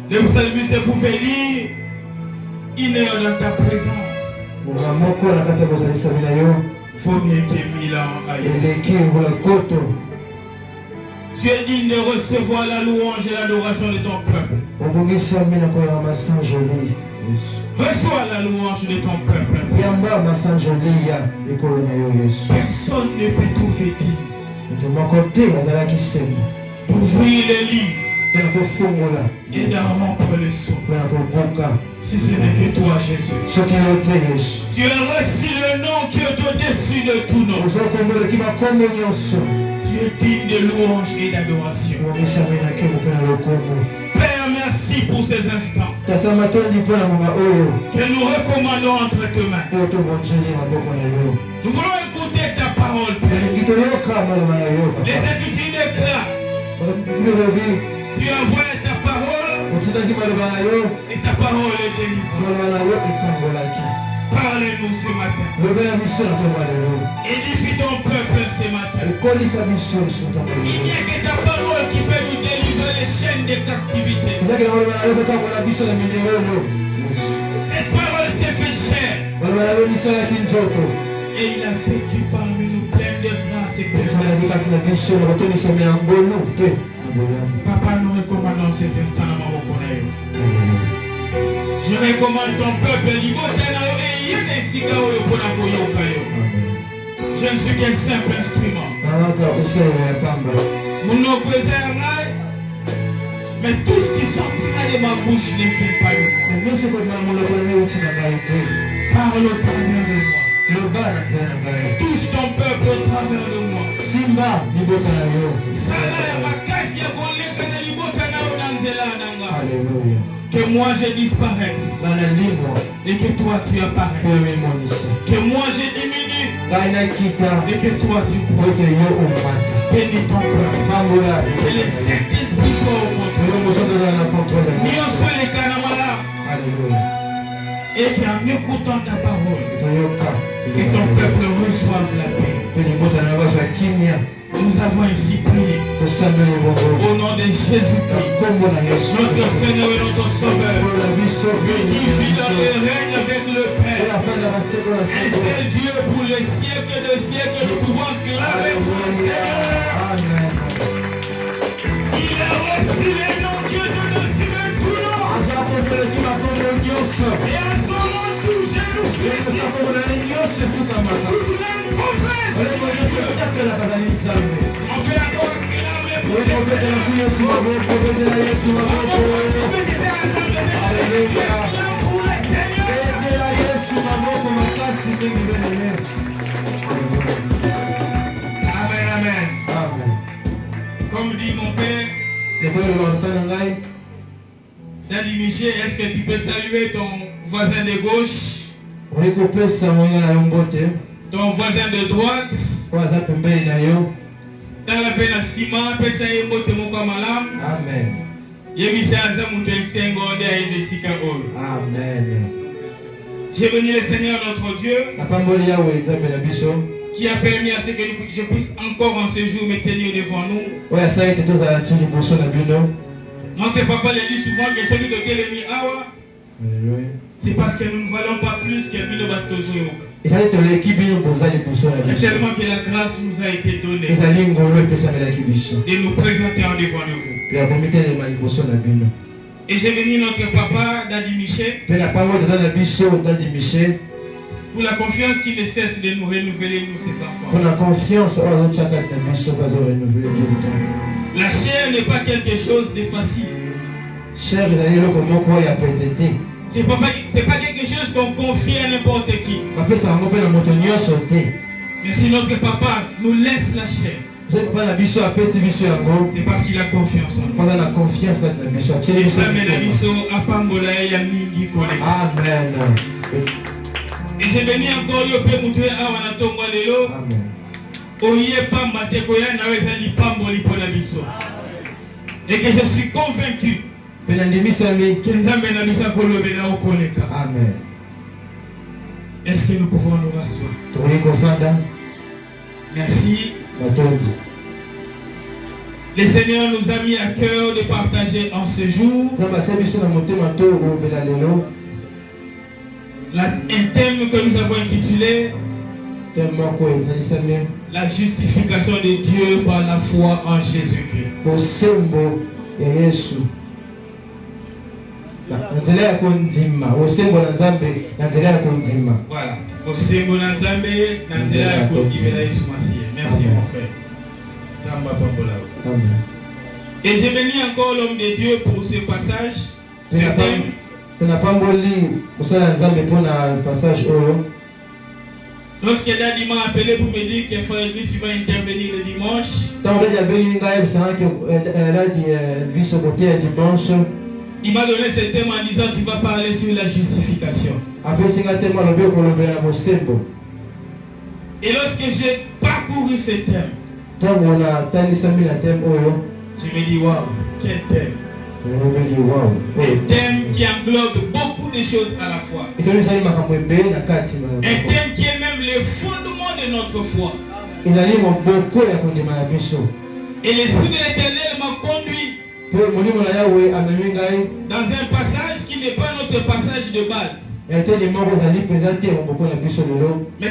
Le psalmiste pouvait dire, il est dans ta présence. Faut mieux que 1000 ans ailleurs. Tu es digne de recevoir la louange et l'adoration de ton peuple. Reçois la louange de ton peuple. Personne ne peut tout dire. D'ouvrir les livres et d'en rompre le son. Si ce n'est que toi, Jésus. Tu as reçu le nom qui est au-dessus de tout nom. Tu es digne de louange et d'adoration. Père, merci pour ces instants que nous recommandons entre tes mains. Nous voulons écouter ta parole, Père. Les Écritures déclarent, tu envoies ta parole et ta parole est délivrée. Parle-nous ce matin. Édifie ton peuple ce matin. Il n'y a que ta parole qui peut nous délivrer les chaînes de captivité. Cette parole s'est fait chair. Et il a vécu parmi nous plein de grâce et de Papa, nous recommandons ces instants dans ma reconnaissance. Je recommande ton peuple. Je ne suis qu'un simple instrument. Mais tout ce qui sortira de ma bouche ne vient pas de moi. Parle au travers de moi. Touche ton peuple au travers de moi. Que moi je disparaisse et que toi tu apparaisses. Que moi je diminue et que toi tu croisses. Bénis ton peuple. Que le Saint-Esprit soit au contrôle. Nous sommes les canamara. Et qu'en écoutant ta parole, que ton peuple reçoive la paix. Nous avons ainsi prié au nom de Jésus-Christ, notre Seigneur et notre Sauveur, qui vit dans le règne avec le Père. Un seul Dieu pour les siècles de siècles, nous pouvons clamer pour le Seigneur. Il a reçu les noms qui est au-dessus de tout nom. Et à son nom, tout genou fléchit. Toute langue confesse. On peut encore clamer pour le Seigneur. Amen, amen. Comme dit mon père, Daddy Michel, est-ce que tu peux saluer ton voisin de gauche? Ton voisin de droite? Dans la peine à ciment, pesa yembote moko malam. Amen. Yebisa aza muto esengonde aide sikabo. Amen. J'ai béni le Seigneur notre Dieu qui a permis à ce que je puisse encore en ce jour me tenir devant nous. Notre papa le dit souvent que celui de qui est mis awa, c'est parce que nous ne valons pas plus que Bino Batozo. C'est seulement que la grâce nous a été donnée de nous présenter en devant de vous. Et j'ai béni notre papa, Daddy Michel, pour la confiance qui ne cesse de nous renouveler, nous, ses enfants. La chair n'est pas quelque chose de facile. C'est pas quelque chose qu'on confie à n'importe qui. Mais si notre papa nous laisse la chair, c'est parce qu'il a confiance en nous. Amen. Et j'ai béni encore Yopé Moutoué Awanatongo Lelo. Et que je suis convaincu que Amen. Est-ce que nous pouvons nous rasseoir? Merci. Le Seigneur nous a mis à cœur de partager en ce jour un thème que nous avons intitulé la justification de Dieu par la foi en Jésus-Christ. Voilà. Merci mon frère. Amen. Et je bénis encore l'homme de Dieu pour ce passage. Ce thème. Lorsque Daddy m'a appelé pour me dire que frère Elvis, tu vas intervenir le dimanche, il m'a donné ce thème en disant tu vas parler sur la justification. Et lorsque j'ai parcouru ce thème, je me dis waouh, quel thème! Un thème qui englobe beaucoup de choses à la fois. Un thème qui est même le fondement de notre foi. Et l'Esprit de l'Éternel m'a conduit dans un passage qui n'est pas notre passage de base, mais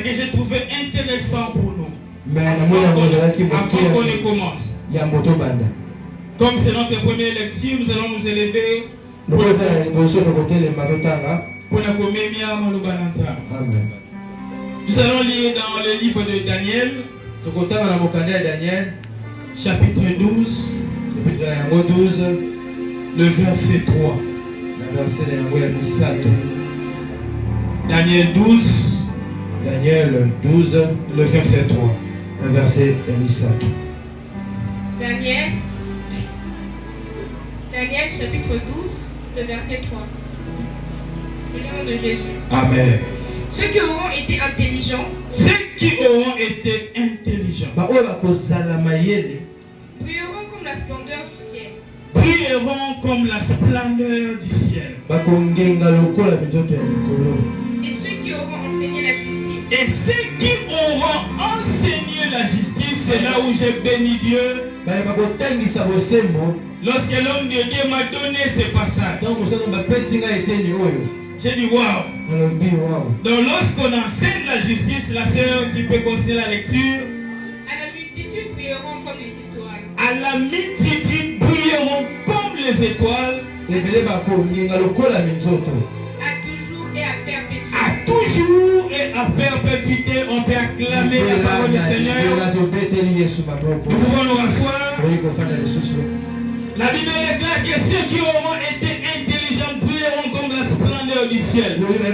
que j'ai trouvé intéressant pour nous avant qu'on ne commence. Comme c'est notre première lecture, nous allons nous élever pour Nous allons lire dans le livre de Daniel, chapitre 12, le verset 3. Daniel 12, le verset 3. Daniel chapitre 12, le verset 3. Au nom de Jésus. Amen. Ceux qui auront été intelligents, brilleront comme la splendeur du ciel. Et ceux qui auront enseigné la justice, c'est là où j'ai béni Dieu. Lorsque l'homme de Dieu m'a donné ce passage, j'ai dit waouh. Donc lorsqu'on enseigne la justice, la sœur, tu peux continuer la lecture. À la multitude brilleront comme les étoiles. À la multitude brilleront comme les étoiles. À toujours et à perpétuité. À toujours et à perpétuité, on peut acclamer la parole du Seigneur. Nous pouvons nous rasseoir. La Bible est claire que ceux qui auront été intelligents brilleront comme la splendeur du ciel. La Bible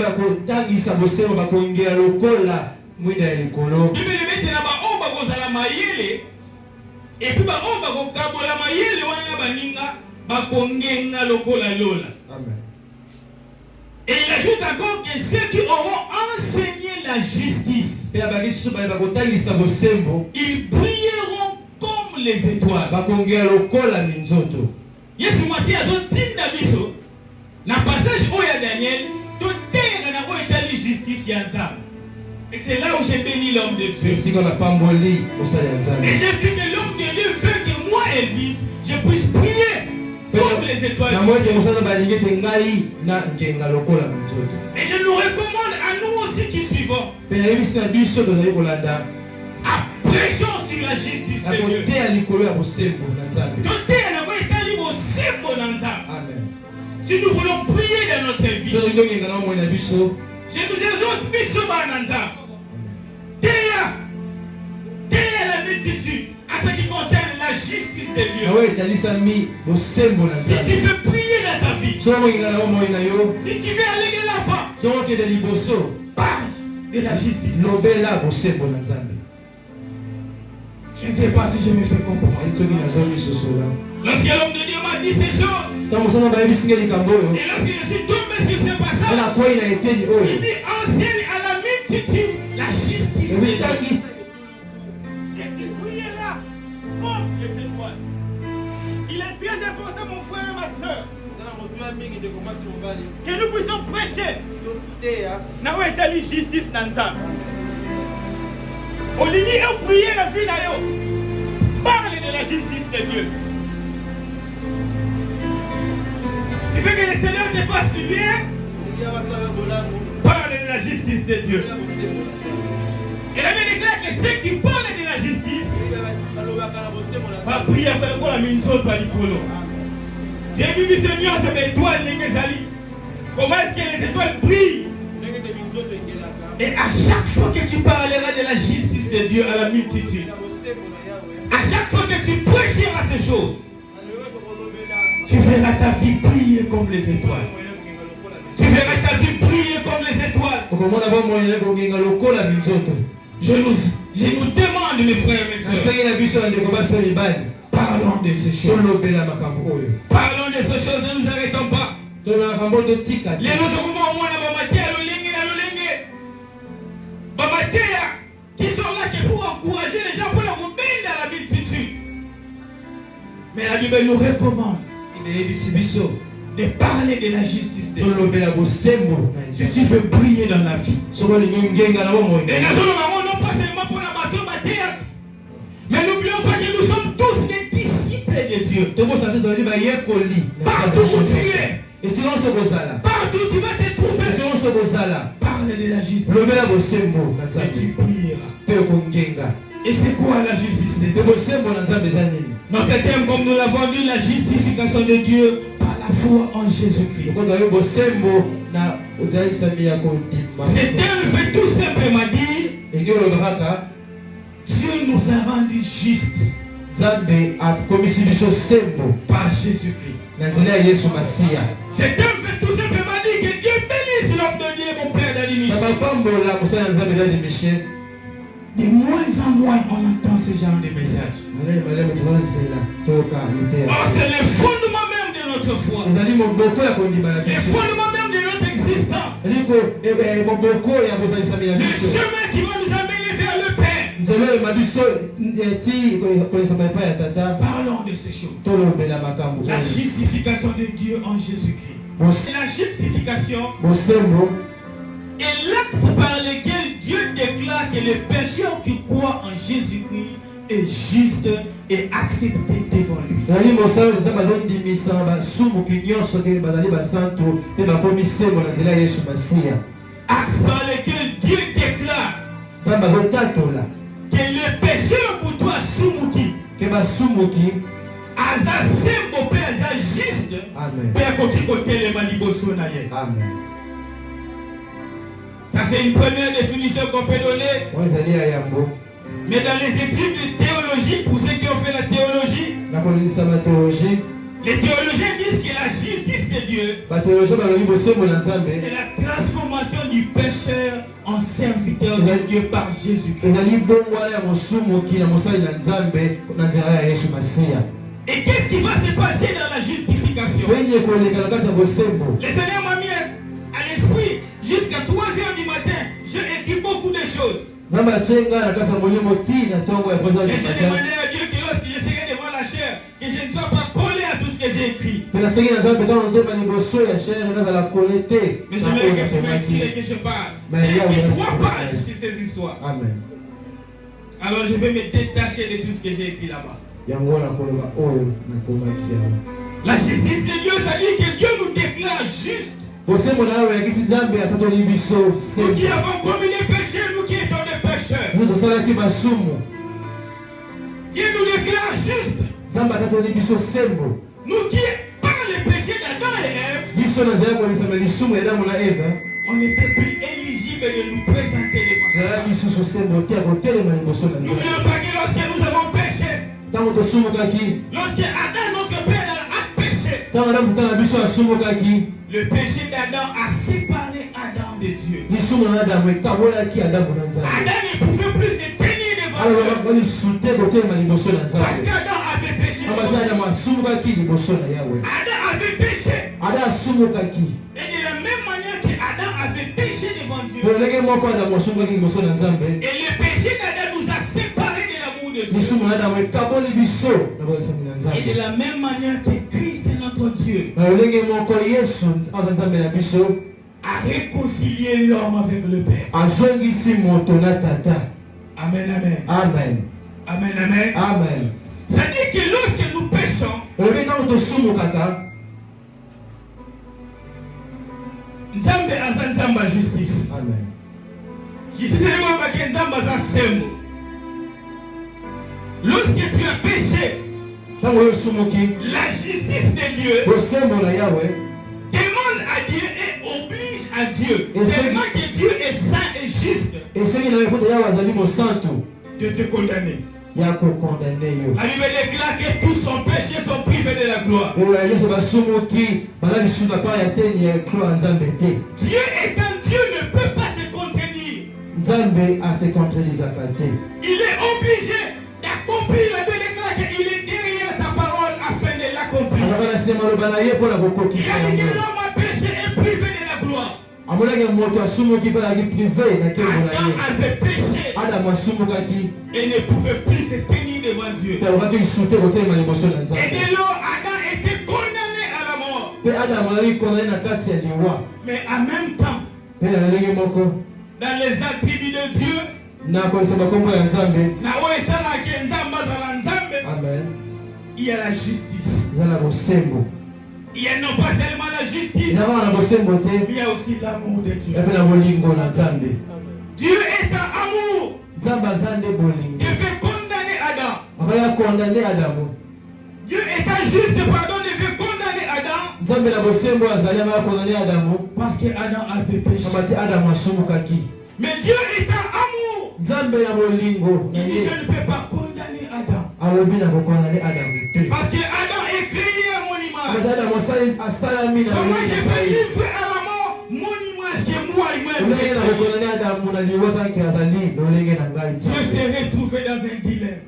et puis et il ajoute encore que ceux qui auront enseigné la justice, ils brilleront comme les étoiles. Yesu Masi azotinda biso na passage oya Daniel to tenga na oetali justice ya Nzambe. Et c'est là où j'ai béni l'homme de Dieu. Et j'ai vu que l'homme de Dieu veut que moi, Elvis, je puisse prier comme les étoiles. Et je nous recommande à nous aussi qui suivons. Prêchons sur la justice de Dieu. Si nous voulons prier dans notre vie, je nous exhorte Théa la multitude à ce qui concerne la justice de Dieu. Si tu veux prier dans ta vie, si tu veux alléguer l'enfant, parle de la justice. Je ne sais pas si je me fais comprendre. Lorsque l'homme de Dieu m'a dit ces choses, et lorsque je suis tombé sur ce passage, il dit enseigne à la multitude la justice de Dieu. Et c'est prier là comme les étoiles. Il est très important, mon frère et ma soeur, que nous puissions prêcher na oetali justice na Nzambe. Olini et prier la vie na yo. Parle de la la justice de Dieu. Tu veux que le Seigneur te fasse du bien? Parle de la justice de Dieu. Et la Bible déclare que ceux qui parlent de la justice va prier pour la minzoto à l'icolo. Tu as vu que Seigneur, c'est mes étoiles, comment est-ce que les étoiles brillent? Et à chaque fois que tu parleras de la justice de Dieu à la multitude, à chaque fois que tu prêcheras ces choses, tu verras ta vie briller comme les étoiles. Tu verras ta vie briller comme les étoiles. Je nous demande, mes frères et mes soeurs, parlons de ces choses. Parlons de ces choses, ne nous arrêtons pas. Les autres moments, on qui sont là pour encourager les gens, pour leur remettre dans la multitude. Mais la Bible nous recommande de parler de la justice de Dieu. Si tu veux briller dans la vie. Et non pas seulement pour la bateau, mais n'oublions pas que nous sommes tous des disciples de Dieu. Partout où tu es, partout où tu vas te trouver, parle de la justice. Et tu brilleras. Et c'est quoi la justice de Dieu? Notre thème, comme nous l'avons dit, la justification de Dieu par la foi en Jésus-Christ. C'est un fait tout simplement dire, Dieu nous a rendu justes par Jésus-Christ. C'est un fait tout simplement dire que Dieu bénisse l'homme de Dieu, mon Père Dali Michel. De moins en moins, on entend ce genre de messages. Oh, c'est le fondement même de notre foi. Le fondement même de notre existence. Le chemin qui va nous amener vers le Père. Parlons de ces choses. La justification de Dieu en Jésus-Christ. La justification est l'acte par lequel Dieu déclare que le pécheur qui croit en Jésus-Christ est juste et accepté devant lui. Acte par lequel Dieu déclare que le pécheur pour toi soumuki aza sembo pe aza juste pe akoki kotelema liboso na ye. Ça c'est une première définition qu'on peut donner. Mais dans les études de théologie, pour ceux qui ont fait la théologie, les théologiens disent que la justice de Dieu, c'est la transformation du pécheur en serviteur de Dieu par Jésus-Christ. Et qu'est-ce qui va se passer dans la justification? Le Seigneur m'a mis à l'esprit jusqu'à 3h du matin. J'ai écrit beaucoup de choses. Et j'ai demandé à Dieu que lorsque je serai devant la chair, que je ne sois pas collé à tout ce que j'ai écrit. Mais j'aimerais que tu m'inspires que je parle. J'ai écrit 3 pages sur ces histoires. Amen. Alors je vais me détacher de tout ce que j'ai écrit là-bas. La justice de Dieu, ça dit que Dieu nous déclare juste. Nous qui avons commis des péchés, nous qui étions des pécheurs. Dieu nous déclare juste. Nous qui, par le péché d'Adam et Ève, on n'était plus éligible de nous présenter devant Dieu. N'oublions pas que lorsque nous avons péché, lorsque Adam, notre père, a péché, le péché d'Adam a séparé Adam de Dieu. Adam ne pouvait plus se tenir devant Dieu. Parce qu'Adam avait péché. Adam avait péché. Et de la même manière qu'Adam avait péché devant Dieu, et le péché d'Adam nous a séparés de l'amour de Dieu. Et de la même manière que Christ est notre Dieu, a réconcilié l'homme avec le Père. Amen, amen. Amen. Amen, amen. Amen. C'est-à-dire que lorsque nous péchons, Nzambe aza nzamba justice. Amen. Justice est le nzamba za sembo. Lorsque tu as péché, la justice de Dieu demande à Dieu et oblige à Dieu. Tellement que Dieu est saint et juste de te condamner. La Bible déclare que tous sont péchés, sont privés de la gloire. Dieu étant Dieu ne peut pas se contredire. Il est obligé d'accomplir. La Bible déclare qu'il est derrière sa parole afin de l'accomplir. Il a dit que l'homme a péché et privé de la gloire. Adam avait péché et ne pouvait plus se tenir devant Dieu. Et dès lors, Adam était condamné à la mort. Mais en même temps, dans les attributs de Dieu, il y a la justice. Il y a non pas seulement la justice, mais il y a aussi l'amour de Dieu. Dieu est un amour. Dieu veut condamner Adam. Dieu est un juste pardon, il veut condamner Adam. Parce que Adam avait péché. Mais Dieu est un amour. Il dit je ne peux pas condamner Adam. Parce que Adam est créé à mon image. Comment je peux livrer à la mort mon image que moi-même j'ai créé. Dieu s'est retrouvé dans un dilemme.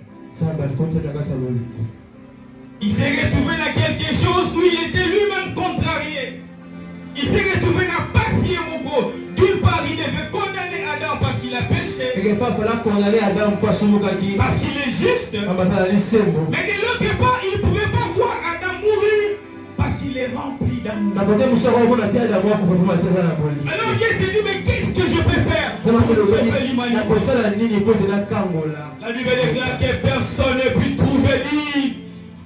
Il s'est retrouvé dans quelque chose où il était lui-même contrarié. Il s'est retrouvé dans passer beaucoup. D'une part, il devait condamner Adam parce qu'il a péché. Parce qu'il est juste. Mais de l'autre part, il ne pouvait pas voir Adam mourir parce qu'il est rempli d'amour. Alors Dieu s'est dit, mais qu'est-ce que je peux faire pour sauver l'humanité? La Bible déclare que personne ne peut trouver digne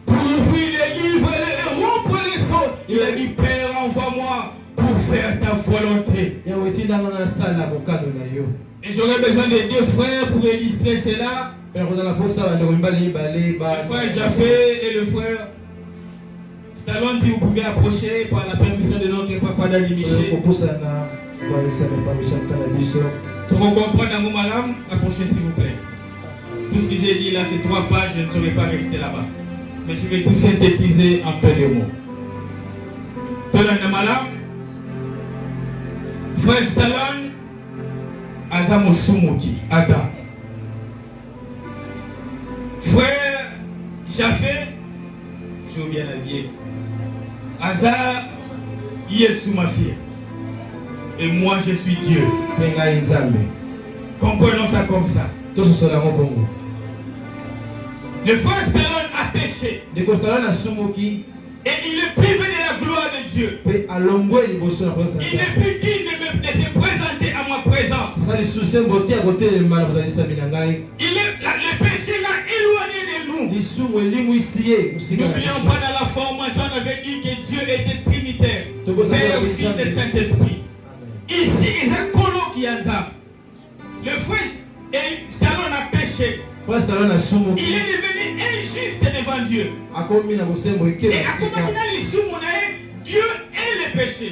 pour ouvrir les livres et rompre les sceaux. Il a dit, Père, envoie-moi pour faire ta volonté. Et j'aurais besoin de deux frères pour illustrer cela. Le frère Jaffé et le frère Stallone, si vous pouvez approcher par la permission de notre papa Dali Miché. Pour comprendre un mot malam, approchez s'il vous plaît. Tout ce que j'ai dit là, c'est 3 pages, je ne saurais pas rester là-bas. Mais je vais tout synthétiser en peu de mots. Tolan malam, frère Stallone, Azamo Sumuki, Adam. Frère Jaffé, toujours bien habillé. Aza Yesumassie. Et moi je suis Dieu. Comprenons ça comme ça. Le frère Stallone a péché. Et il est privé de la gloire de Dieu. Il n'est plus digne de se présenter à ma présence. Le péché l'a éloigné de nous. N'oublions pas, dans la formation, on avait dit que Dieu était trinitaire. Père, Fils et Saint-Esprit. Ici, il y a Kolokianza. Le frère Stallone a péché. Il est devenu injuste devant Dieu. Et à comment Dieu est le péché.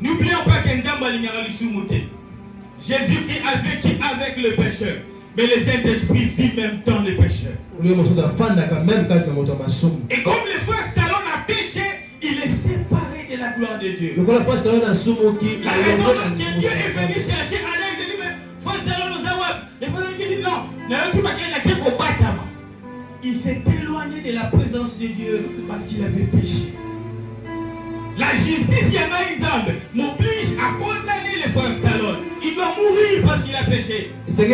N'oublions pas que Jésus qui a vécu avec le pécheur. Mais le Saint-Esprit vit même dans le pécheur. Et comme le frère Stallone a péché, il est séparé de la gloire de Dieu. La raison lorsque Dieu est venu chercher Adam, il dit, mais frère Stallone nous a. Le frère qui dit non. Il s'est éloigné de la présence de Dieu parce qu'il avait péché. La justice Yanaïzambe m'oblige à condamner le frère Stallone. Il doit mourir parce qu'il a péché. C'est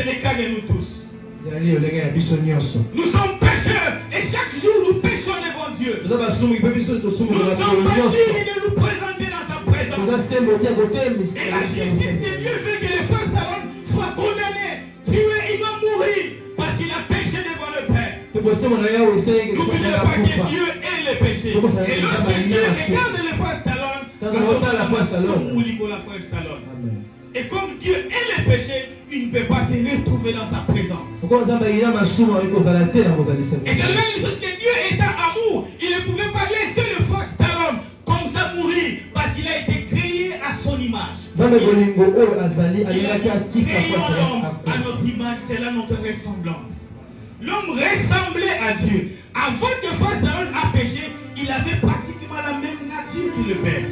le cas de nous tous. Nous sommes pécheurs et chaque jour nous péchons devant Dieu. Nous ne sommes pas dignes de nous présenter dans sa présence. Et la justice de Dieu fait que le frère Stallone soit condamné mourir parce qu'il a péché devant le Père. N'oubliez pas que Dieu est le péché. Et lorsque Dieu regarde les frères Stallone, et comme Dieu est le péché, il ne peut pas se retrouver dans sa présence. Et tellement une chose que Dieu est amour, il ne pouvait pas laisser le frère Stallone comme ça mourir parce qu'il a été créé à son image. Il a créé l'homme à notre image, c'est là notre ressemblance. L'homme ressemblait à Dieu. Avant que frère Stallone a péché, il avait pratiquement la même nature que le Père.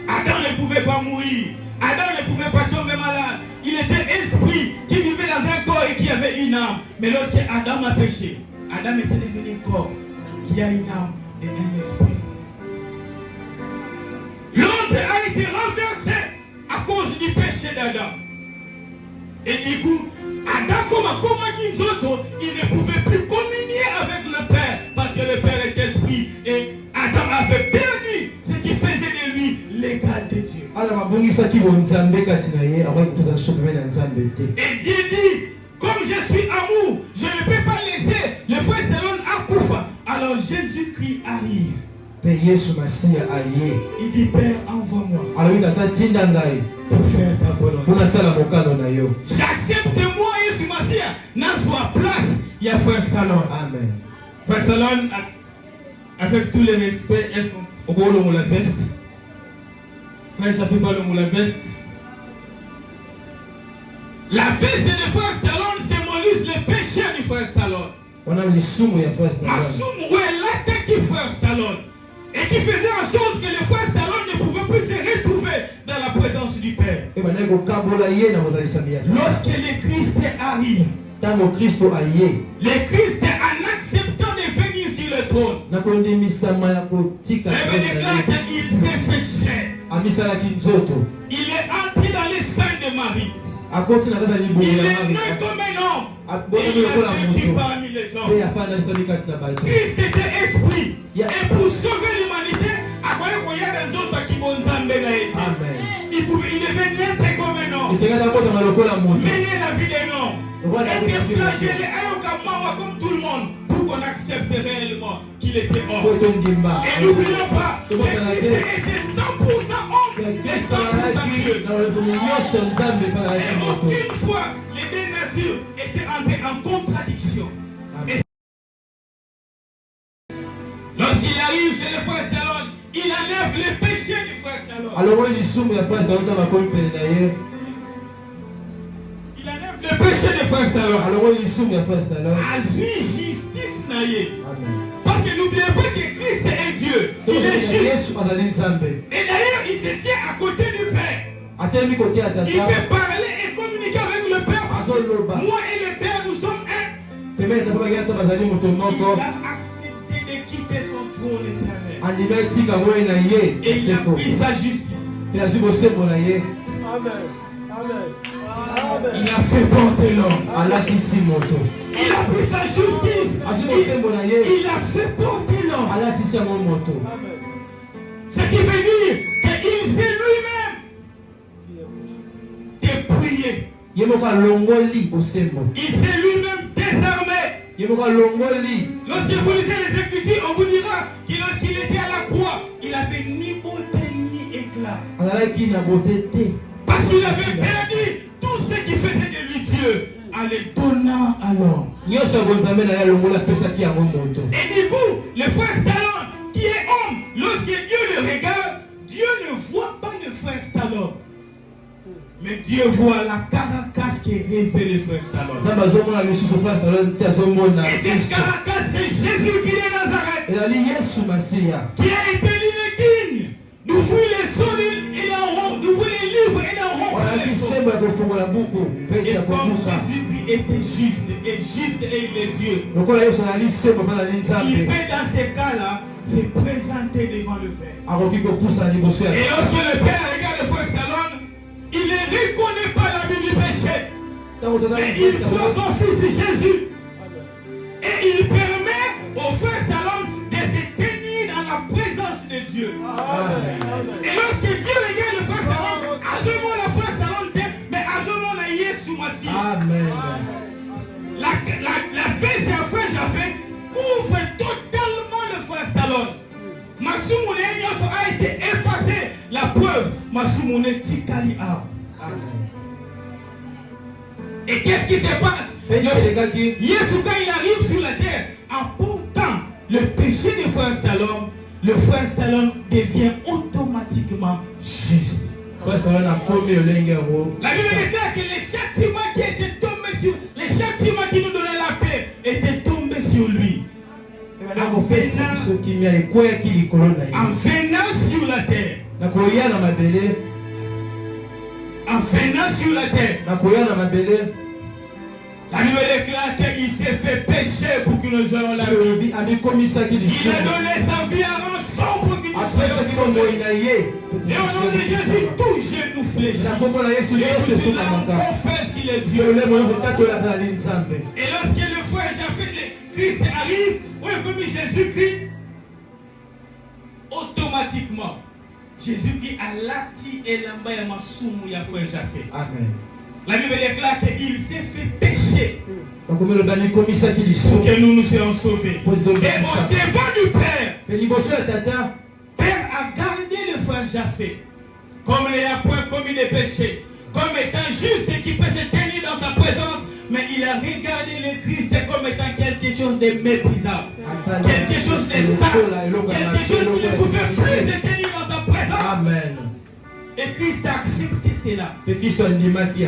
Adam ne pouvait pas mourir. Adam ne pouvait pas tomber malade. Il était esprit qui vivait dans un corps et qui avait une âme. Mais lorsque Adam a péché, Adam était devenu un corps qui a une âme et un esprit. L'ordre a été renversé à cause du péché d'Adam. Et du coup, Adam, comme il ne pouvait plus communier avec le Père parce que le Père est esprit. Et Adam avait perdu ce qui faisait de lui l'égal de Dieu. Et Dieu dit, comme je suis amour, je ne peux pas laisser le frère Stallone à Koufa. Alors Jésus-Christ arrive. Il dit, Père, envoie-moi pour faire ta volonté. J'accepte moi, Jésus Massia, dans sa place, il y a frère Stallone. Amen. Frère Stallone, avec tous les respects, est-ce qu'on peut le la veste? Frère, je ne fais pas le mot la veste. La veste de frère Stallone symbolise le péché du frère Stallone. On a les soumou et frère Stallone. Assume où est l'attaque du frère Stallone. Et qui faisait en sorte que le frère Stallone ne pouvait plus se retrouver dans la présence du Père. Lorsque le Christ arrive, le Christ en acceptant de venir sur le trône, il déclare qu'il s'est fait chair. Il est entré dans les seins de Marie. Il est né comme un homme. Et il a vécu parmi les hommes. Christ était esprit. Et pour sauver l'humanité, il devait naître comme un homme. Mener la vie d'un homme. Être flagellé comme tout le monde pour qu'on accepte réellement qu'il était homme. Et n'oublions pas, que Christ était 100% homme et 100% Dieu. Et aucune fois, les deux natures étaient entrées en contradiction. Lorsqu'il arrive chez le frère Stallone, il enlève les péchés du frère Stallone. Il enlève le péché du frère Stallone. Assume justice naïe. Parce que n'oubliez pas que Christ est Dieu. Il est juste. Et d'ailleurs, il se tient à côté du Père. Il peut parler et communiquer avec le Père. Parce que moi et le Père, nous sommes un. Il a accepté de quitter son trône éternel. Et il a pris sa justice. Amen. Il a fait porter l'homme. Il a pris sa justice. Il a fait porter l'homme. Ce qui veut dire qu'il sait lui-même de prier. Il sait lui-même désarmer. Lorsque vous lisez les Écritures, on vous dira que lorsqu'il était à la croix, il avait ni beauté ni éclat. Parce qu'il avait perdu tout ce qui faisait de lui Dieu en le donnant à l'homme. Et du coup, le frère Stallone, qui est homme, lorsque Dieu le regarde, Dieu ne voit pas le frère Stallone. Mais Dieu voit la caracasse qui est révélée, frère Stallone. Et cette caracasse, c'est Jésus qui est de Nazareth. Qui a été l'indigne d'ouvrir les sceaux d'ouvrir les livres et d'en rompre les sceaux. Et comme Jésus-Christ était juste et il est Dieu, il peut dans ces cas-là se présenter devant le Père. Et lorsque le Père regarde le frère Stallone, il ne reconnaît pas l'abus du péché. Mais il voit son fils Jésus. Et il permet au frère Stallone de se tenir dans la présence de Dieu. Et lorsque Dieu regarde le frère Stallone, à ce moment le frère Stallone, mais à ce moment-là, Jésus Massie. la fesse à frère Jaffé couvre totalement le frère Stallone. Masumune a été effacé. La preuve, Masumune Tikali a. Et qu'est-ce qui se passe? Yesu, quand il arrive sur la terre, en portant le péché du frère Stallone, le frère Stallone devient automatiquement juste. La Bible déclare que les châtiments qui étaient tombés sur, les châtiments qui nous donnaient la paix étaient tombés sur lui. En venant sur la terre, la Bible déclare qu'il s'est fait pécher pour que nous ayons la vie. Il a donné sa vie à rançon pour que nous soyons sauvés. Et au nom de Jésus, tout genou fléchit. Et tout cela confesse qu'il est Dieu. Et lorsque le frère Japheth, Christ arrive, comme Jésus-Christ, automatiquement, Jésus-Christ a lati et l'amba ya masumu ya frère Japheth. Amen. La Bible déclare qu'il s'est fait pécher pour que nous nous soyons sauvés. Et au devant du Père, Père a gardé le frère Japheth comme il a point commis des péchés, comme étant juste et qui peut se tenir dans sa présence, mais il a regardé le Christ comme étant quelque chose de méprisable, quelque chose de sale, quelque chose qui ne pouvait plus se tenir dans sa présence. Amen. Et Christ a accepté cela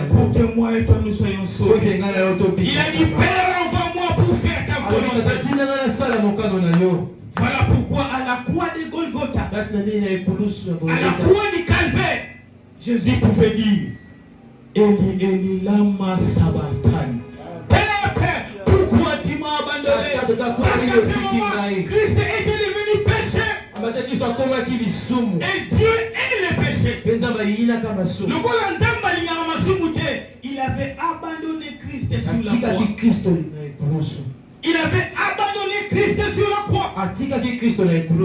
pour que moi et toi nous soyons sauvés. Il a dit, Père, envoie-moi pour faire ta volonté. Voilà pourquoi à la croix de Golgotha, à la croix du Calvaire, Jésus pouvait dire, Eli, Eli, lama sabachthani. Père, Père, pourquoi tu m'as abandonné? Parce qu'à ce moment, Christ était devenu péché. Et Dieu est le péché. Il avait abandonné Christ sur la croix. Il avait abandonné Christ sur la croix.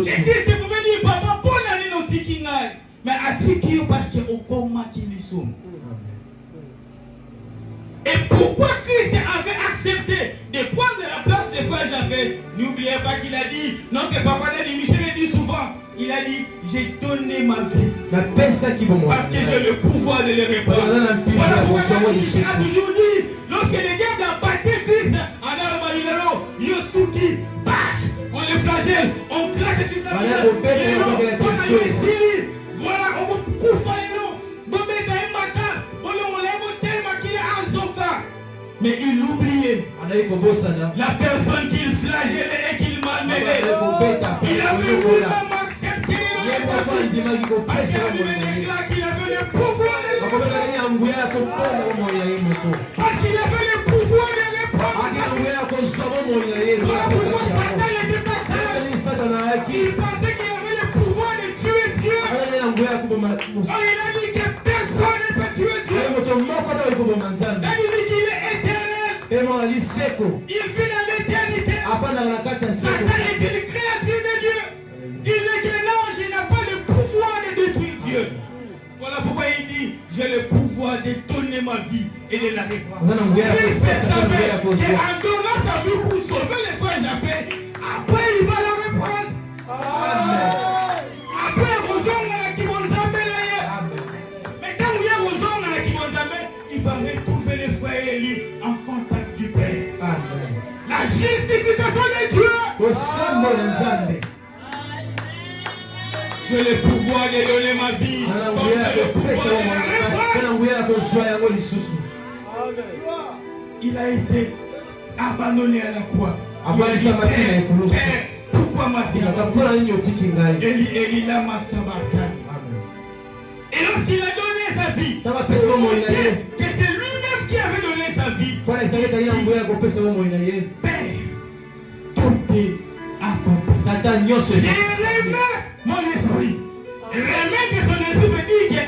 Et Christ pouvait dire, Papa, pour l'année non tikingai. Mais atiki parce que au coma qui nous sommes. Et pourquoi Christ avait accepté de prendre la place de frère Japheth? N'oubliez pas qu'il a dit, non que papa l'a dit, Michel l'a dit souvent, il a dit, j'ai donné ma vie. Parce que j'ai le pouvoir de le répondre. Voilà pourquoi Michel a toujours dit, lorsque le diable a battu Christ en Armaïlero, Yosuki, on le flagelle, on crache sur sa vie. Voilà, on coupe. Mais il oubliait la personne qu'il flagellait et qu'il malmenait. Il avait voulu m'accepter parce qu'il avait le pouvoir de parce qu'il avait le pouvoir de répondre. Voilà pourquoi Satan n'était pas sage. Il pensait qu'il avait le pouvoir de tuer Dieu. Oh, il a dit que personne ne peut tuer Dieu. Il vit dans l'éternité. Satan est une créature de Dieu. Il est que l'ange n'a pas le pouvoir de détruire Dieu. Voilà pourquoi il dit, j'ai le pouvoir de donner ma vie et de la répandre. Christ savait qu'en donnant sa vie pour sauver les frères Japheth, après il va la reprendre. Amen. Après, rejoindre qui vont mais quand il y a rejoindre qui vont il va retrouver les frères Élie en contact du Père. Amen. La justification de Dieu. J'ai le pouvoir de donner ma vie. Comme j'ai le pouvoir de la reprendre. Il a été abandonné à la croix. Il a dit, Père, pourquoi m'as-tu abandonné? Eli lama sabachthani. Et lorsqu'il a donné sa vie, que c'est lui-même qui avait donné sa vie. Père, tout est accompli. Je remets mon esprit. Remets que son esprit me dit que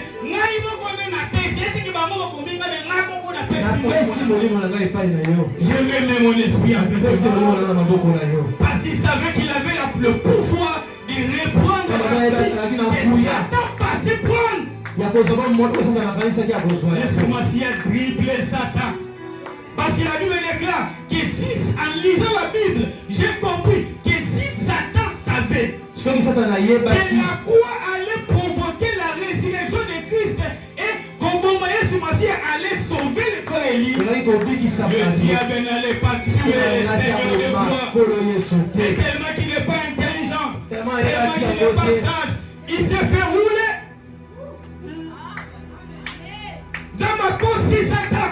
je remets mon esprit en fait. Parce qu'il savait qu'il avait le pouvoir de reprendre la vie. Et Satan passait prendre. Laisse-moi s'y dribbler Satan. Parce que la Bible déclare que si, en lisant la Bible, j'ai compris que si Satan savait que la croix allait provoquer la résurrection de Christ et comment Jésus Messie allait sauver les frères Élie, le diable n'allait pas tuer le Seigneur de gloire. Et tellement qu'il n'est pas intelligent, tellement qu'il n'est pas sage, il s'est fait rouler. Zama Kossi Satan.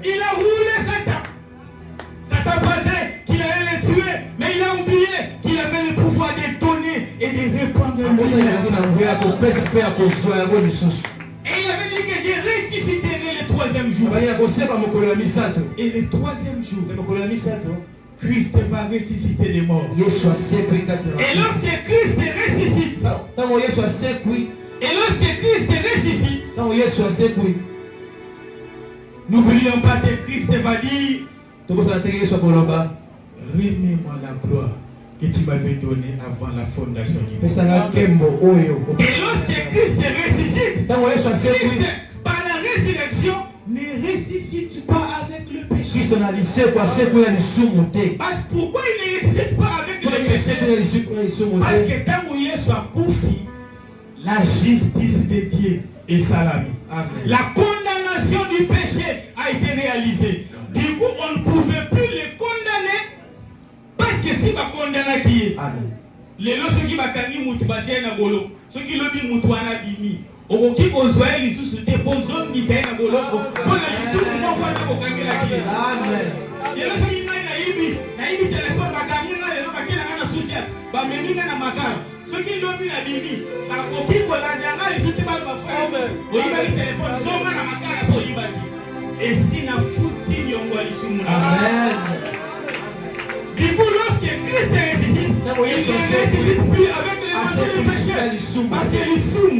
Il a roulé Satan. Satan pensait qu'il allait le tuer, mais il a oublié qu'il avait le pouvoir de donner et de répandre le lumière. Et il avait dit que j'ai ressuscité le troisième jour. Et le troisième jour, Christ va ressusciter des morts. Et lorsque Christ ressuscite, n'oublions pas que Christ va dire, remets-moi la gloire que tu m'avais donnée avant la fondation du monde. Et lorsque Christ ressuscite, Christ, par la résurrection, ne ressuscite pas avec le péché. Pourquoi il ne ressuscite pas avec le péché? Parce que tant qu'il soit confié, la justice de Dieu est salamée. La condamnation du péché a été réalisée. Du coup, on ne pouvait plus les condamner parce que si va condamner qui est. Les lorsques qui va gagner moutoubaché na bolo, ceux qui l'ont dit moutouana bimi. Au qui besoin les sous-soutés, besoin de s'y na bolo, pour la sous-soutés, on va gagner la qui est. Amen. Les lorsque qui naïbi téléphone va gagner les lorsques qui n'a social, va mener na makar. Ceux qui l'ont mis la bimi, va copier pour la dernière, ils sont pas le frère. Au libérer téléphone, zoma na makar pour libaki. Et si na fouti nyongwali sumuna. Amen. Du coup, lorsque Christ est ressuscité, il ne ressuscite plus avec les manteaux de péché. Parce qu'il est soum.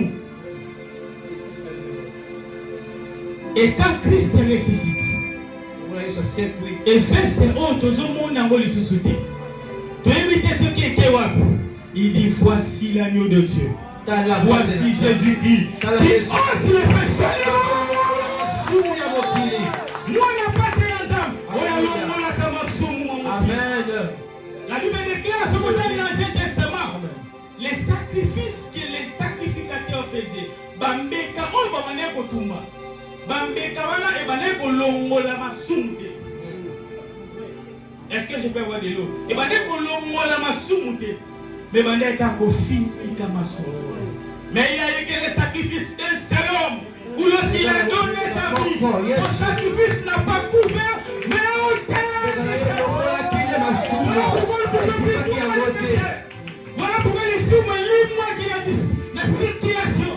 Et quand Christ ressuscite, et fait oh, toujours mon amour les sous-soutés. Tu évites ce qui est wap. Il dit voici l'agneau de Dieu. Voici Jésus-Christ qui ose le péché. Nous on n'a pas de l'âme. Amen. La Bible déclare ce qu'on a dans l'Ancien Testament. Les sacrifices que les sacrificateurs faisaient. Bambeka on va maner kotumba. Bambeka wana e baner kolongola masumte. Est-ce que je peux avoir de l'eau? E baner kolongola masumte. Mais baner ta ko fini kamasumte. Mais il y a eu que les sacrifices d'un seul homme. Où lorsqu'il a donné sa vie, son sacrifice n'a pas couvert, mais au voilà pourquoi les soumons moi qui la circulation.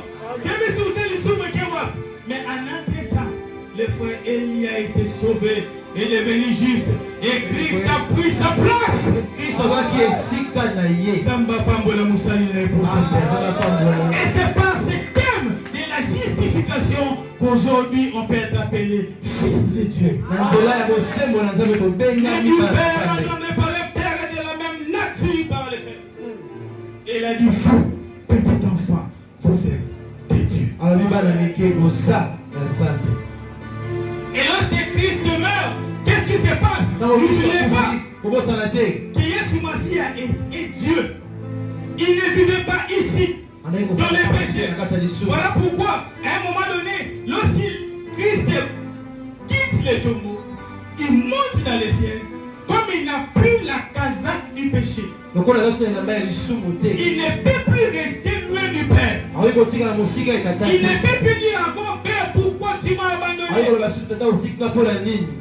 Mais en entre-temps, le frère Élie a été sauvé et devenu juste. Et Christ a pris sa place. Christ qui est si canaillé. Et c'est par ce thème de la justification qu'aujourd'hui on peut être appelé fils de Dieu. Et il a dit, vous, petit enfant, vous êtes des dieux. Et lorsque Christ meurt, qu'est-ce qui se passe? N'oubliez pas que Jésus Messie est Dieu. Il ne vivait pas ici, dans les péchés. Voilà pourquoi, à un moment donné, lorsqu'il Christ quitte les tombeaux, il monte dans les cieux, comme il n'a plus la casaque du péché. Il ne peut plus rester loin du Père. Il ne peut plus dire encore, Père, pourquoi tu m'as abandonné?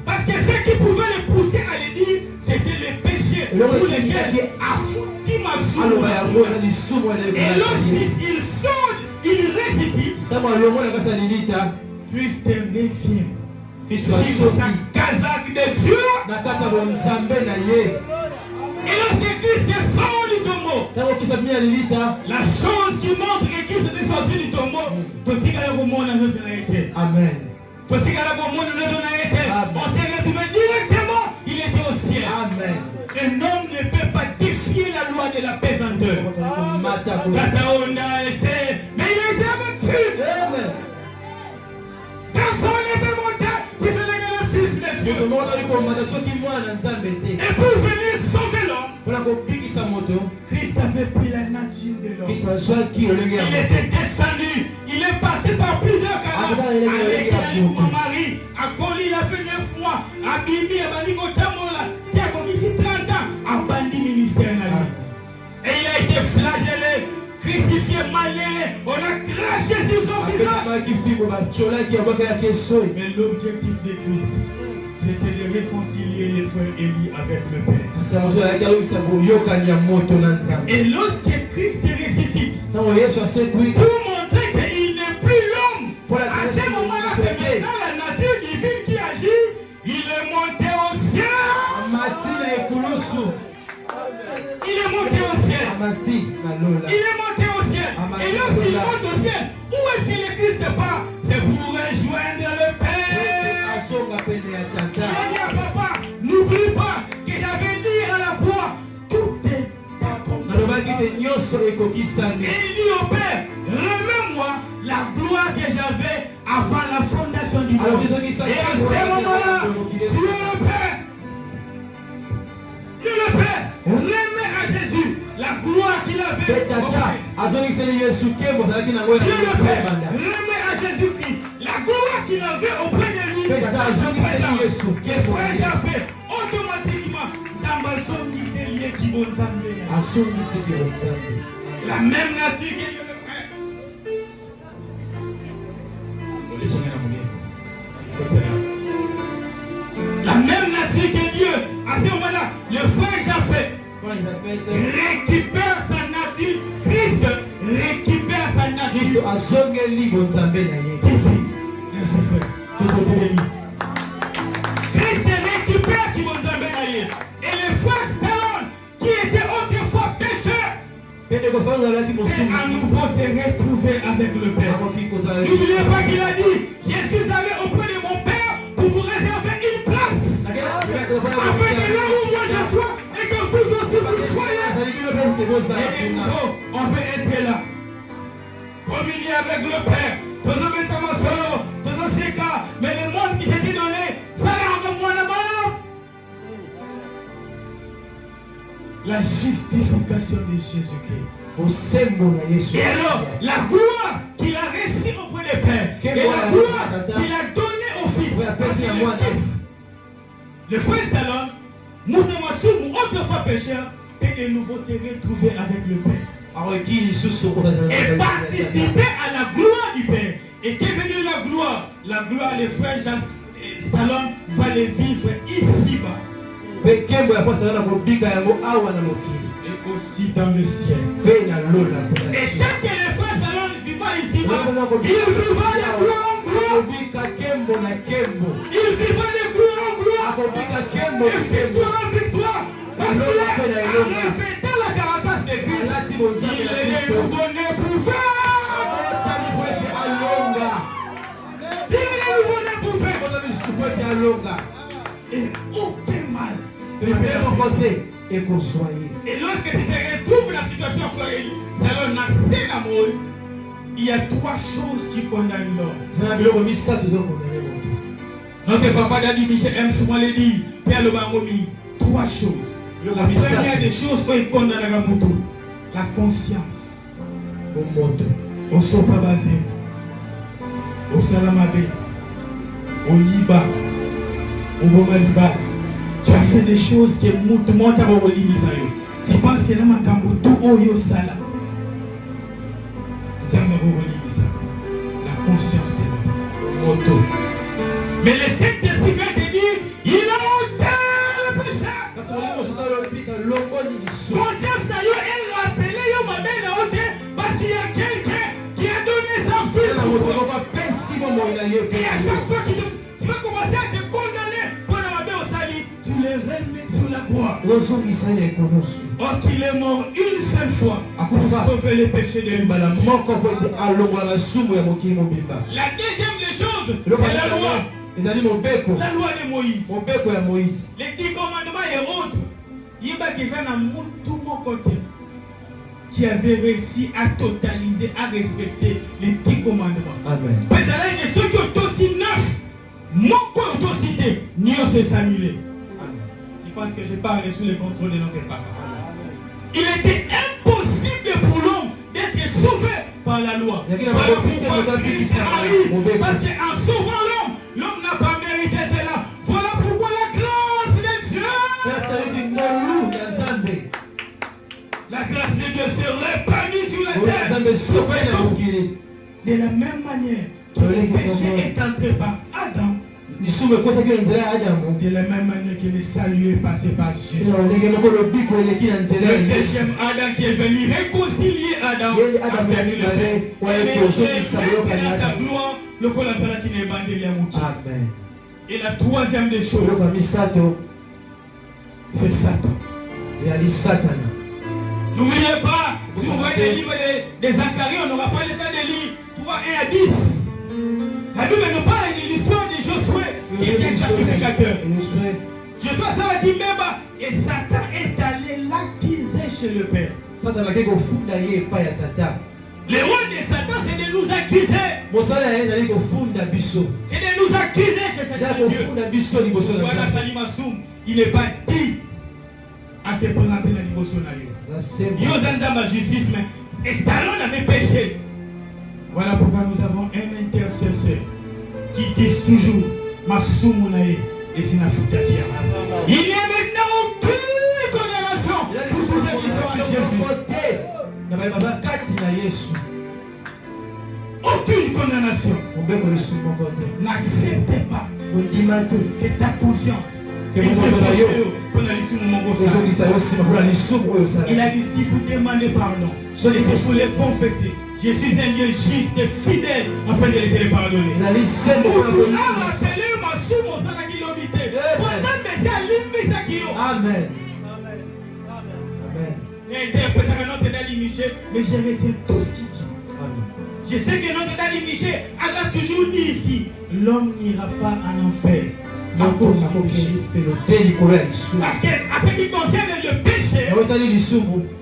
Parce que ce qui pouvait le pousser à le dire, c'était le péché pour lequel a foutu ma sourd. Et lorsqu'il sort, il ressuscite. Christ revient. Sur sa casaque de Dieu. Et lorsque Christ est sorti du tombeau, la chose qui montre que Christ est sorti du tombeau, amen. On s'est retrouvé directement, il était au ciel. Amen. Un homme ne peut pas défier la loi de la pesanteur. Mais il était abattu. Personne n'était monté si ce n'est que le Fils de Et pour venir sauver l'homme, Christ avait pris la nature de l'homme. Il était descendu. Il est passé par plusieurs canaux. Avec Marie, à Coli, il a fait 9 mois. À Bimi, à Baniko Tamola, il a commis 30 ans. À Bandi ministère. Et il a été flagellé, crucifié, maléré. On a craché sur son visage. Mais l'objectif de Christ, c'était de réconcilier les frères Élie avec le Père. Et lorsque Christ ressuscite, pour montrer qu'il n'est plus l'homme, à ce moment-là, c'est maintenant la nature divine qui agit. Il est monté au ciel. Il est monté au ciel. Il est monté au ciel. Et lorsqu'il monte au ciel, où est-ce que le Christ part? C'est pour rejoindre le Père. Il a dit à papa, n'oublie pas que j'avais dit à la croix, tout est accompli. Et il dit au Père, remets-moi la gloire que j'avais avant la fondation du monde. Et à ce moment-là, Dieu le Père remet à Jésus la gloire qu'il avait. Dieu le Père remet à Jésus-Christ la gloire qu'il avait auprès de lui. Que frère Jaffé, automatiquement, la même nature que Dieu le Père. La même nature que Dieu. À ce moment-là, le frère Jaffé récupère sa nature. Christ récupère sa nature. Merci frère. Christ récupère qui vous amène. Et le frère Stallone, qui était autrefois pécheur, et à nouveau s'est retrouvé avec le Père. N'oubliez pas qu'il a dit, je suis allé auprès de mon Père pour vous réserver une place. Afin que là où moi je sois et que vous aussi vous soyez. Et de nouveau, on peut être là. Communier avec le Père. Mais le monde qui s'était donné, ça l'a encore moins de malheur. La justification de Jésus-Christ. Et alors, la gloire qu'il a reçue auprès des pères, et la gloire qu'il a donnée au Fils. Parce que le Fils, le frère Stallone, mon autrefois pécheur, et de nouveau s'est retrouvé avec le Père. Et participer à la gloire du Père. Et qu'est venue la gloire? La gloire, les frères Stallone va les vivre ici-bas. Et aussi dans le ciel. Et tant que les frères Stallone vivent ici-bas, ils vivent de gloire en gloire. Ils vivent de gloire en gloire. Et victoire en victoire. Parce qu'il a reflété la carapace de Christ. Il est le nouveau éprouvé. Et aucun mal. Et lorsque tu te retrouves dans la situation, frère, il y a 3 choses qui condamnent l'homme. Notre papa Dadi Michel aime souvent le dire, Père le Baromi, 3 choses. La première des choses qui condamne la moto, la conscience. Au Sopa Bazé, au Salamabé, au Yiba, au Bomaliba. Tu as fait des choses qui montent à Bobolibisa. Tu penses que dans tout Oyo Sala. La conscience de l'homme. Mais le Saint-Esprit vient te dire, il a ôté le péché. Conscience est rappelée, parce qu'il y a quelqu'un qui a donné sa vie pour toi. Et à chaque fois que tu vas commencer à te condamner pour la main au salut, tu les remets sur la croix. Oh, qu'il est mort une seule fois pour sauver les péchés de l'humain. La deuxième des choses, c'est la loi. La loi de Moïse. Les 10 commandements et autres. Il y a des gens dans tout mon côté qui avaient réussi à totaliser, à respecter les 10 commandements. Amen. Mais ça là, il y a ceux qui ont aussi 9. Mon autocité, Nios et Samuel. Je pense que j'ai parlé sous le contrôle de notre papa. Il était impossible pour l'homme d'être sauvé par la loi. Voilà pourquoi Christ arrive. Parce qu'en sauvant l'homme, l'homme n'a pas mérité cela. Voilà pourquoi la grâce de Dieu. La grâce de Dieu se répandit sur la terre. De la même manière que le péché est entré par Adam. De la même manière que le salut est passé par Jésus. Le deuxième Adam qui est venu réconcilier Adam avec le Père. Et dans sa gloire, le Colasala qui n'est pas de. Et la troisième des choses, c'est Satan. N'oubliez pas, si vous voyez les livres des Zacharie, on n'aura pas le temps de lire 3, 1 à 10. La Bible nous parle de l'histoire de Josué qui était sacrificateur. Josué, ça a dit même, et Satan est allé l'accuser chez le Père. Le rôle de Satan, c'est de nous accuser. C'est de nous accuser chez Satan. Voilà, Salimassoum, il n'est pas dit à se présenter dans l'émotion. Yozanda justice, mais Estalon avait péché. Voilà pourquoi nous avons un intercesseur qui dit toujours Massoumounae et Sinafutakia. Il n'y a maintenant aucune condamnation pour ceux qui sont en Jésus. Aucune condamnation. N'acceptez pas que ta conscience. Il a dit si vous demandez pardon, ce n'est que vous le confesser. Je suis un Dieu juste et fidèle afin de les pardonner. Amen. Mais je retiens tout ce qu'il dit. Je sais que notre Dali Michel a toujours dit ici, l'homme n'ira pas en enfer. Parce que à ce qui concerne le péché,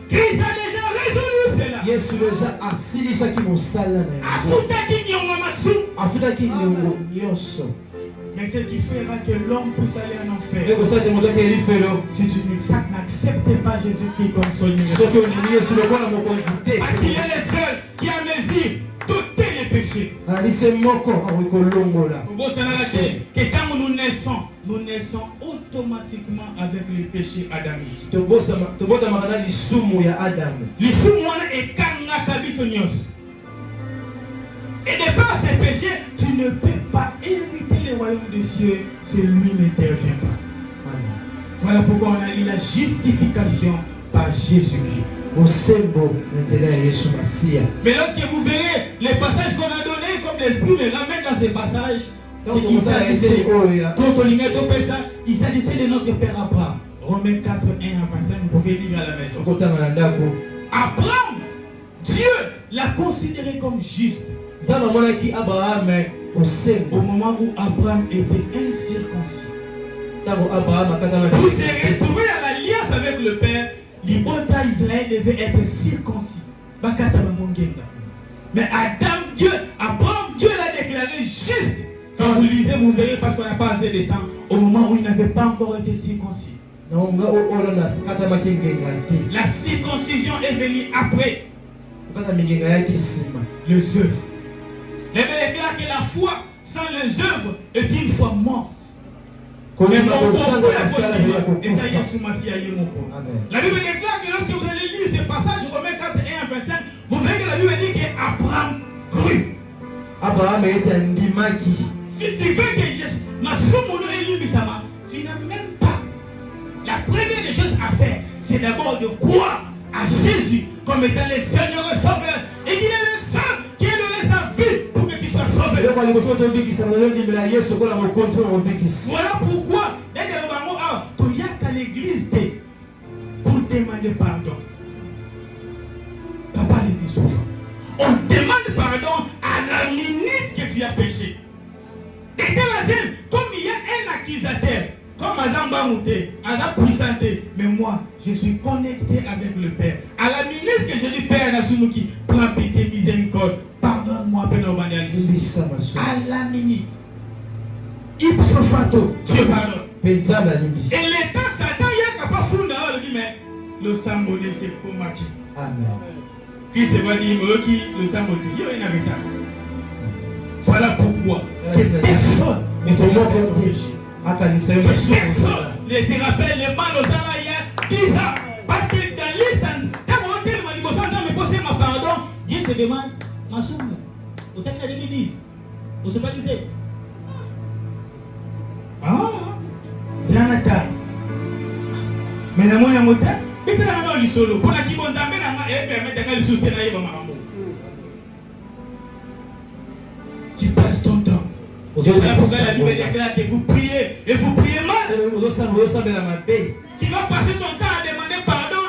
Christ a déjà résolu cela. Mais ce qui fera que l'homme puisse aller en enfer, si tu n'acceptes pas Jésus-Christ comme son Seigneur, parce qu'il est le seul qui a mesure tous les péchés. Que quand nous naissons automatiquement avec les péchés adamiques. Et de par ces péchés, tu ne peux pas hériter le royaume des cieux si lui n'intervient pas. Amen. Voilà pourquoi on a dit la justification par Jésus-Christ. Mais lorsque vous verrez les passages qu'on a donnés, comme l'Esprit me ramène dans ces passages, il s'agissait de notre Père Abraham. Romains 4, 1 à 25, vous pouvez lire à la maison. Abraham, Dieu l'a considéré comme juste. Au moment où Abraham était incirconcis. Pour se retrouver à l'alliance avec le Père, l'Ibota Israël devait être circoncis. Mais Abraham, Dieu l'a déclaré juste. Quand vous lisez, vous verrez, parce qu'on n'a pas assez de temps, au moment où il n'avait pas encore été circoncis. La circoncision est venue après les œuvres. La Bible déclare que la foi sans les œuvres est une foi morte. La Bible déclare que lorsque vous allez lire ce passage, Romains 4, 1 à 25, vous verrez que la Bible dit qu'Abraham crut. Abraham était un dimaki. Si tu veux que tu n'as même pas. La première des choses à faire, c'est d'abord de croire à Jésus comme étant le Seigneur et Sauveur. Et qu'il est le seul qui a donné sa vie pour que tu sois sauvé. Voilà pourquoi, tu n'as qu'à l'église pour demander pardon. Papa le dit souvent. On demande pardon à la minute que tu as péché. Et comme il y a un accusateur, comme Azamba Mouté, Azamba Puissanté, mais moi, je suis connecté avec le Père. À la minute que je dis Père Nasunuki, prends pitié, miséricorde, pardonne-moi, Père Nobanial. À la minute. ipso facto, Dieu pardonne. Pe nzambe alimbisa. Et l'état Satan y a pas fou dans le dit mais le sambodé c'est comment qui. Amen. Qui se va dire mais qui le sambodé il y a une arrêtade. Voilà pourquoi que personne ne te montre ton péché. Personne ne te rappelle les mal aux ala il y a 10 ans. Parce que dans l'instant, quand on dit que je me pose ma pardon, Dieu se demande, ma somme, vous savez qu'il y a 2010, vous savez pas dire. Ah, Jonathan. Mais la moya mota, mais tu n'as pas lu solo. Pour la qui bon zambe na et permettre que le soutenir na yeba makambo. Tu passes ton temps. C'est pourquoi la Bible déclare que vous priez et vous priez mal. Tu vas passer ton temps à demander pardon.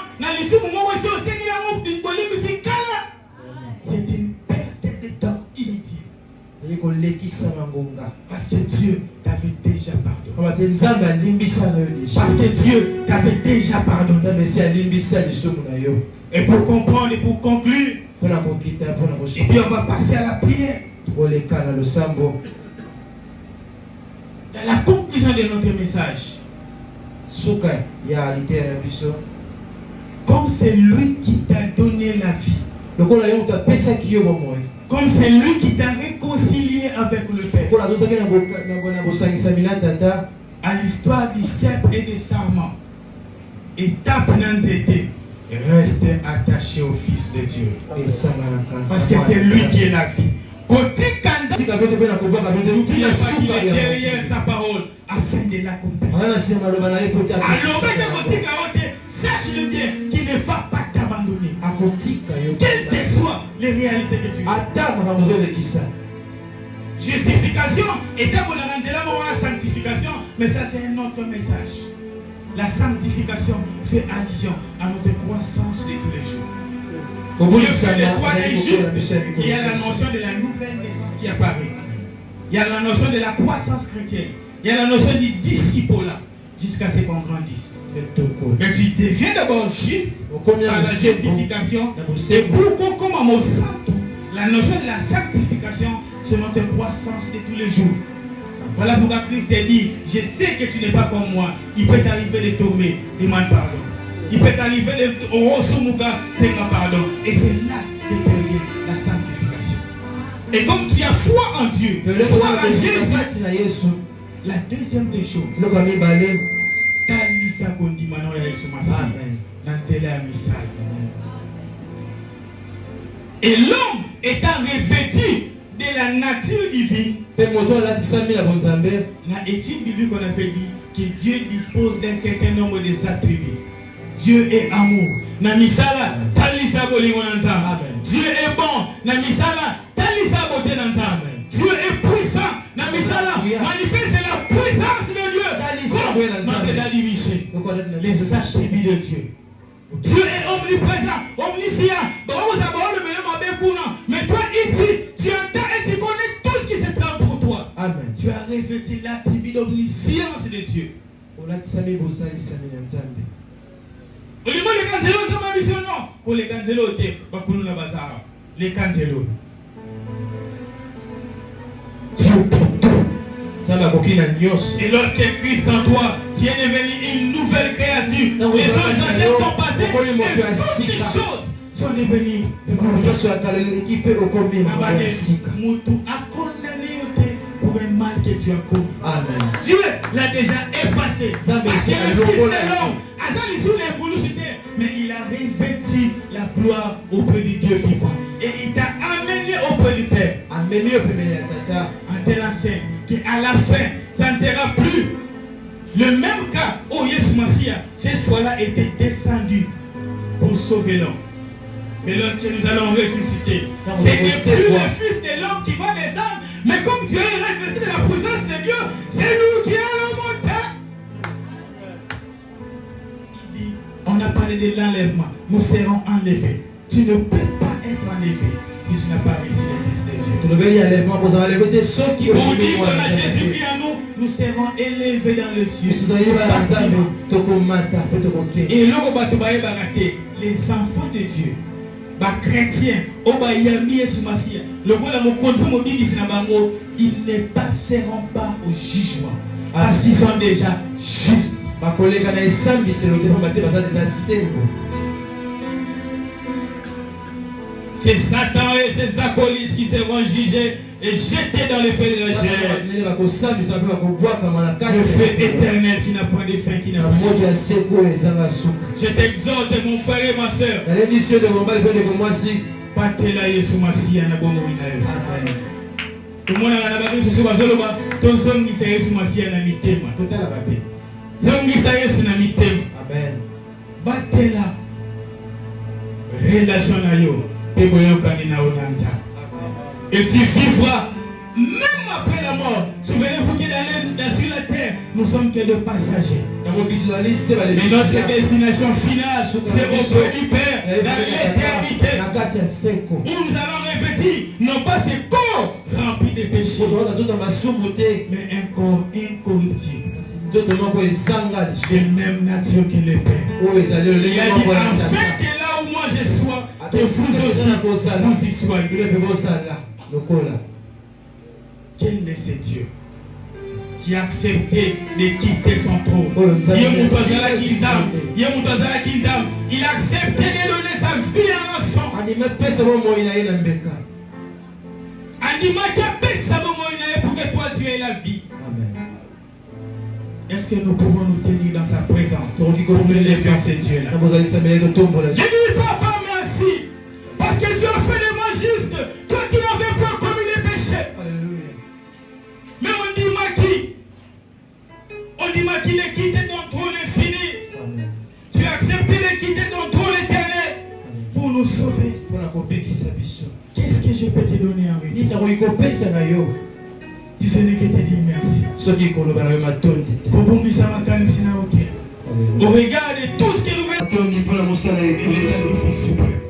C'est une perte de temps inutile. Parce que Dieu t'avait déjà pardonné. Parce que Dieu t'avait déjà pardonné. Et pour comprendre et pour conclure, et puis on va passer à la prière. Dans la conclusion de notre message, comme c'est lui qui t'a donné la vie, comme c'est lui qui t'a réconcilié avec le Père, à l'histoire du sceptre et des serments, étape n'en-était, reste attaché au Fils de Dieu. Parce que c'est lui qui est la vie. Derrière sa parole afin de l'accomplir. Alors, sache-le bien qu'il ne va pas t'abandonner. Quelles que soient les réalités que tu vis. Justification et la sanctification, mais ça c'est un autre message. La sanctification fait allusion à notre croissance de tous les jours. Dieu fait de toi des justes. Il y a la notion de la nouvelle naissance qui apparaît. Il y a la notion de la croissance chrétienne. Il y a la notion du disciple-là, jusqu'à ce qu'on grandisse. Mais tu deviens d'abord juste par la justification. Et pour qu'on commence la notion de la sanctification, c'est notre croissance de tous les jours. Voilà pourquoi Christ a dit, je sais que tu n'es pas comme moi. Il peut t'arriver de tomber, demande pardon. Il peut t'arriver de Rosumuka, c'est un pardon. Et c'est là que intervient la sanctification. Et comme tu as foi en Dieu, foi en Jésus, la deuxième des choses, et l'homme étant revêtu de la nature divine, la étude biblique qu'on avait dit que Dieu dispose d'un certain nombre d'attributs. Dieu est amour. Namisala, talisa bolingo nanzam. Dieu est bon. Namisala, talisa bote nanzam. Dieu est puissant. Namisala, manifeste la puissance de Dieu. Les attributs de Dieu. Dieu est omniprésent, omniscient. Mais toi ici, tu entends et tu connais tout ce qui se trame pour toi. Amen. Tu as revêtu l'attribut d'omniscience de Dieu. Les cancelos dans ma mission, non. Quand les cancelos étaient, les cancelos. Dieu peut tout. Et lorsque Christ en toi, tu es devenu une nouvelle créature. Les choses anciennes sont passées. Et toutes les choses sont devenues. Moutou a condamné pour un mal que tu as commis. Amen. Dieu l'a déjà effacé. Parce que le Fils de l'homme, mais il a revêtu la gloire auprès du Dieu vivant. Et il t'a amené auprès du Père. En tel enseigne qu'à la fin, ça ne sera plus le même cas où Jésus Massia, cette fois-là, était descendu pour sauver l'homme. Mais lorsque nous allons ressusciter, ce n'est plus le Fils de l'homme qui va descendre, mais comme Dieu est revêtu de la présence de Dieu, c'est nous qui allons monter. Il dit, on a parlé de l'enlèvement, nous serons enlevés. Tu ne peux pas être enlevé si tu n'as pas reçu le Fils de Dieu. Pour dire qu'on a Jésus-Christ en nous, nous serons élevés dans le ciel. Et les enfants de Dieu chrétien, le ils ne passeront pas au jugement parce qu'ils sont déjà justes. C'est Satan et ses acolytes qui seront jugés et jetés dans le feu de la chair. Le feu éternel qui n'a point de fin, qui n'a point de fin. Je t'exhorte, mon frère et ma soeur. Patela Yesu Masia na bomo inayo. Amen. Tumona na babu sisi bazoloba tozongisa Yesu Masia na mitema. Totala bape. Zongisa Yesu na mitema. Amen. Batela relation na yo peboyoka ni na onanza. Et tu vivras même après la mort. Souvenez-vous que sur la terre, nous sommes que de passagers. Mais notre destination finale, c'est auprès du Père dans l'éternité. Où nous allons revêtir non pas ce corps rempli de péchés, mais un corps incorruptible. De même nature que le Père. Il a dit afin que là où moi je sois, que vous aussi vous y soyez. Quel est ce Dieu qui a accepté de quitter son trône? Il a accepté de donner sa vie en rançon. Pour que toi tu aies la vie. Est-ce que nous pouvons nous tenir dans sa présence pour élever ce Dieu-là? Je dis papa merci parce que Dieu a fait de moi juste, toi qui n'avais pas commis les péchés. Mais on dit qu'il est quitté ton trône infini. Amen. Tu as accepté de quitter ton trône éternel pour nous sauver. Qu'est-ce que je peux te donner en retour? Si ce n'est que te dire merci. Au regard de tout ce que nous venons le sacrifice suprême.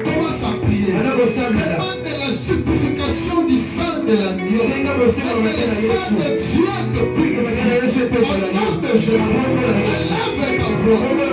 Commence à prier. Demande la justification du sang de l'agneau. Le sang de Dieu te purifie. Au nom de Jésus, élève ta voix.